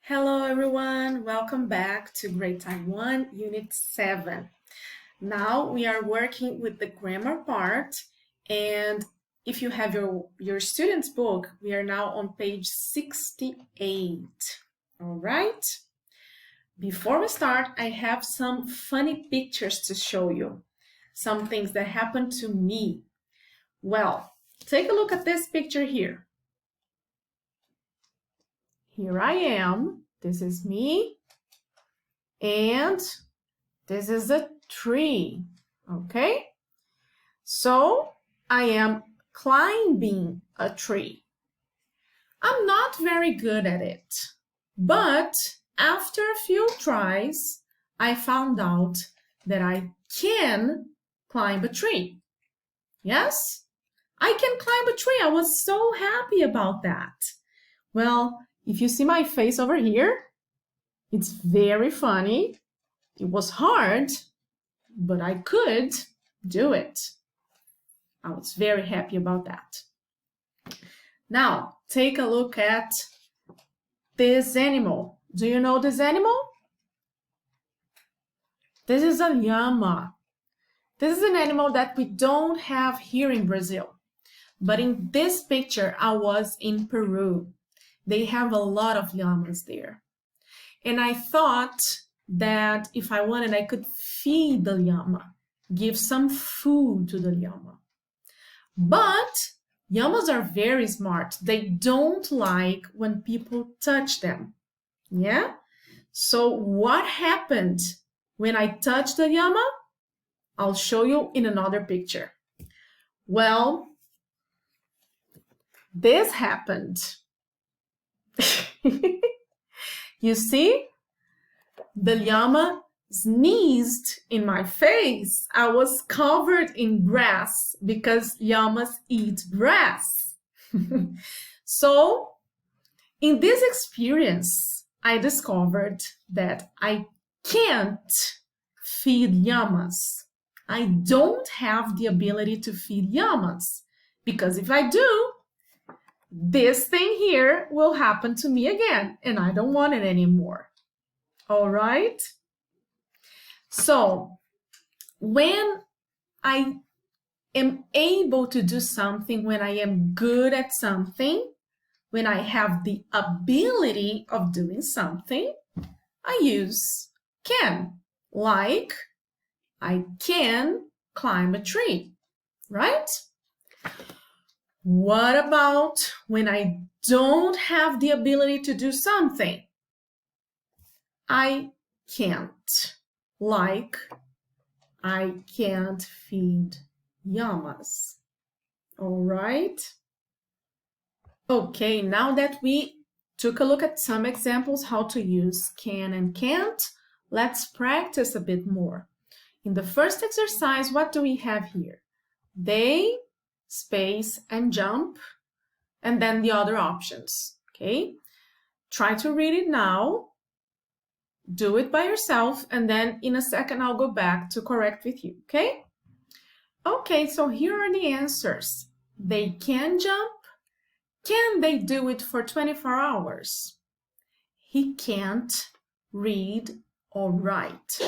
Hello everyone, welcome back to Grade Time 1, Unit 7. Now we are working with the grammar part, and if you have your student's book, we are now on page 68. All right? Before we start, I have some funny pictures to show you, some things that happened to me. Well, take a look at this picture here. Here I am, this is me, and this is a tree, okay? So I am climbing a tree. I'm not very good at it, but after a few tries, I found out that I can climb a tree. Yes, I can climb a tree. I was so happy about that. Well, if you see my face over here, it's very funny. It was hard, but I could do it. I was very happy about that. Now, take a look at this animal. Do you know this animal? This is a llama. This is an animal that we don't have here in Brazil. But in this picture, I was in Peru. They have a lot of llamas there. And I thought that if I wanted, I could feed the llama, give some food to the llama. But llamas are very smart. They don't like when people touch them. Yeah? So what happened when I touched the llama? I'll show you in another picture. Well, this happened. You see, the llama sneezed in my face. I was covered in grass because llamas eat grass. So, in this experience, I discovered that I can't feed llamas. I don't have the ability to feed llamas because if I do, this thing here will happen to me again, and I don't want it anymore. All right? So, when I am able to do something, when I am good at something, when I have the ability of doing something, I use can. Like, I can climb a tree, right? What about when I don't have the ability to do something? I can't. Like, I can't feed llamas. All right? Okay, now that we took a look at some examples how to use can and can't, let's practice a bit more. In the first exercise, what do we have here? They, space, and jump, and then the other options, okay? Try to read it now, do it by yourself, and then in a second I'll go back to correct with you, okay? Okay, so here are the answers. They can jump. Can they do it for 24 hours? He can't read or write.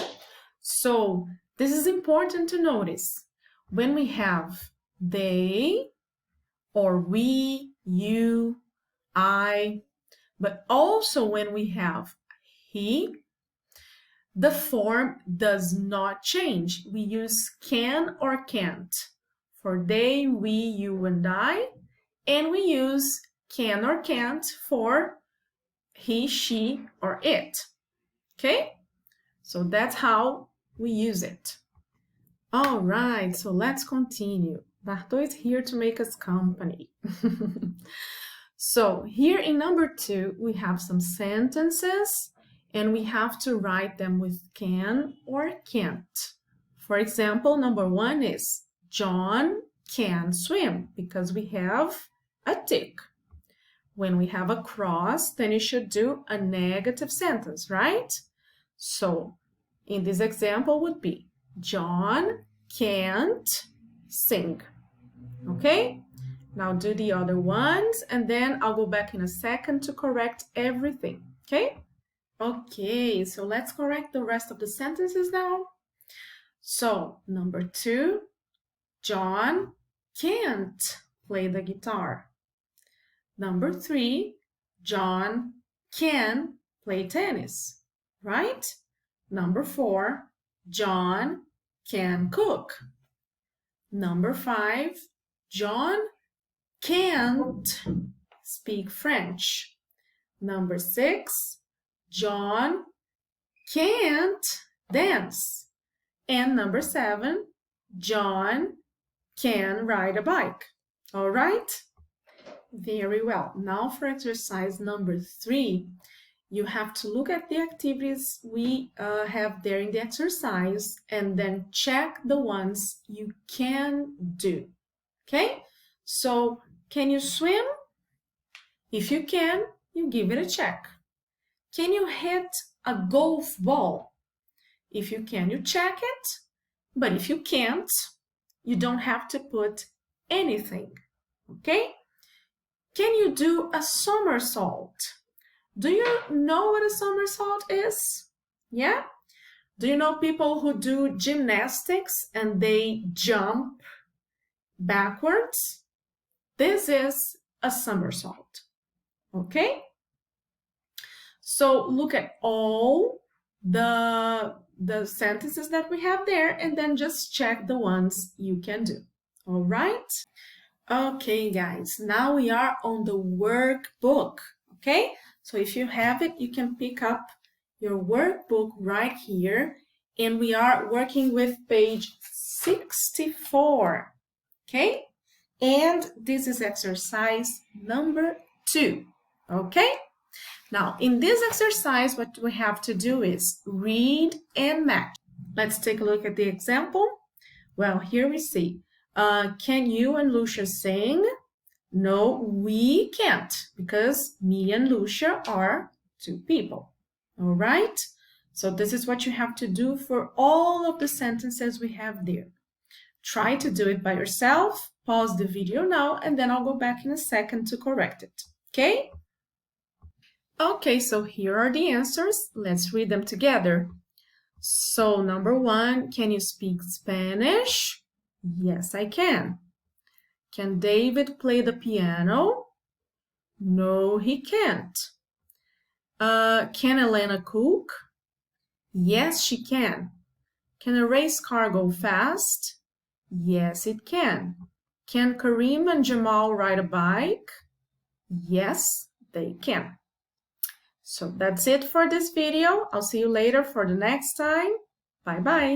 So this is important to notice. When we have they, or we, you, I, but also when we have he, the form does not change. We use can or can't for they, we, you, and I, and we use can or can't for he, she, or it. Okay? So that's how we use it. All right, so let's continue. Bartô is here to make us company. So here in number 2, we have some sentences and we have to write them with can or can't. For example, number 1 is John can swim because we have a tick. When we have a cross, then you should do a negative sentence, right? So in this example would be John can't sing. Okay? Now do the other ones, and then I'll go back in a second to correct everything. Okay? Okay, so let's correct the rest of the sentences now. So, number 2, John can't play the guitar. Number 3, John can play tennis, right? Number 4, John can cook. Number 5, John can't speak French. Number 6, John can't dance. And number 7, John can ride a bike. All right? Very well. Now for exercise number 3, you have to look at the activities we have there in the exercise and then check the ones you can do. Okay? So, can you swim? If you can, you give it a check. Can you hit a golf ball? If you can, you check it. But if you can't, you don't have to put anything. Okay? Can you do a somersault? Do you know what a somersault is? Yeah? Do you know people who do gymnastics and they jump backwards? This is a somersault. Okay? So look at all the sentences that we have there and then just check the ones you can do. All right? Okay, guys, now we are on the workbook. Okay? So if you have it, you can pick up your workbook right here. And we are working with page 64. Okay? And this is exercise number 2. Okay? Now, in this exercise, what we have to do is read and match. Let's take a look at the example. Well, here we see, can you and Lucia sing? No, we can't, because me and Lucia are 2 people. All right? So this is what you have to do for all of the sentences we have there. Try to do it by yourself. Pause the video now, and then I'll go back in a second to correct it. Okay? Okay, so here are the answers. Let's read them together. So, number 1, can you speak Spanish? Yes, I can. Can David play the piano? No, he can't. Can Elena cook? Yes, she can. Can a race car go fast? Yes, it can. Can Kareem and Jamal ride a bike? Yes, they can. So that's it for this video. I'll see you later for the next time. Bye-bye.